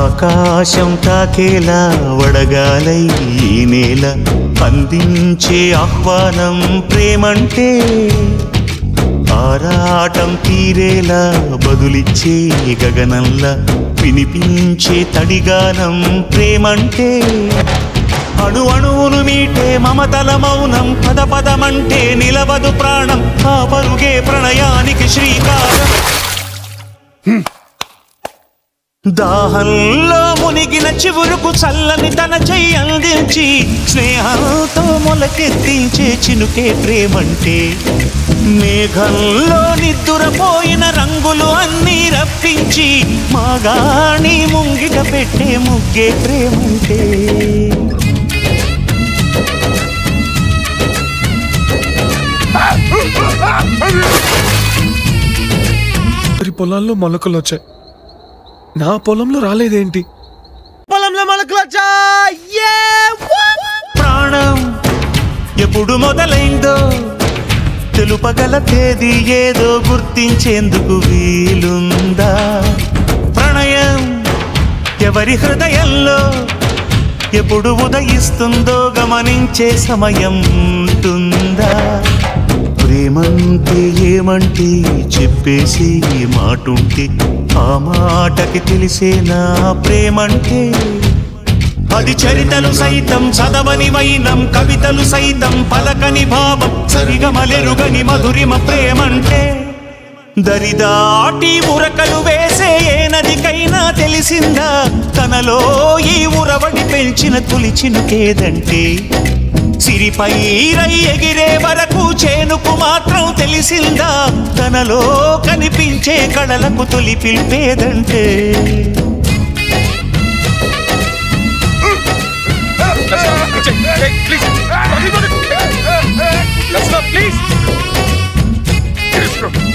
ఆకాశం తాకేలా వడగాలై ఈ నేల అందించే ఆహ్వానం ప్రేమంటే ఆరాటం తీరేలా బదులిచ్చే గగనంలా వినిపించే తడిగానం ప్రేమంటే అణు అణువును మీటే మమతల మౌనం పద పదమంటే నిలవదు ప్రాణం ఆ పరుగే ప్రణయానికి శ్రీకారం దాహంలో మునిగిన చివురుకు చల్లని తన చెయ్యి అందించి స్నేహంతో మొలకెత్తించే చినుకే ప్రేమంటే మేఘంలో నిద్దురపోయిన రంగులు అన్నీ రప్పించి మాగాణి ముంగిట పెట్టే ముగ్గే ప్రేమంటే పొలాల్లో మొలకలు వచ్చాయి, నా పొలంలో రాలేదేంటి? పొలంలో మొలకలు వచ్చాయి. ప్రాణం ఎప్పుడు మొదలైందో తెలుపగల తేదీ ఏదో గుర్తించేందుకు వీలుందా? ప్రణయం ఎవరి హృదయంలో ఎప్పుడు ఉదయిస్తుందో గమనించే సమయం ఉంటుందా? ప్రేమంటే ఏమంటే చెప్పేసి మాటుంటే ఆ మాటకి తెలిసేనా ప్రేమంటే? అది చరితలు సైతం చదవని వైనం కవితలు సైతం పలకని భావం సరిగమలెరుగని మధురిమ ప్రేమంటే దరిదాటి ఉరకలు వేసే ఏ నదికైనా తెలిసిందా తనలో ఈ ఉరవడి పెంచిన తొలి చినుకేదంటే? సిరిపై రై ఎగిరే వరకు చేనుకు మాత్రం తెలిసిందా తనలో కనిపించే కళలకు తొలి పిలిపేదంటే? Please.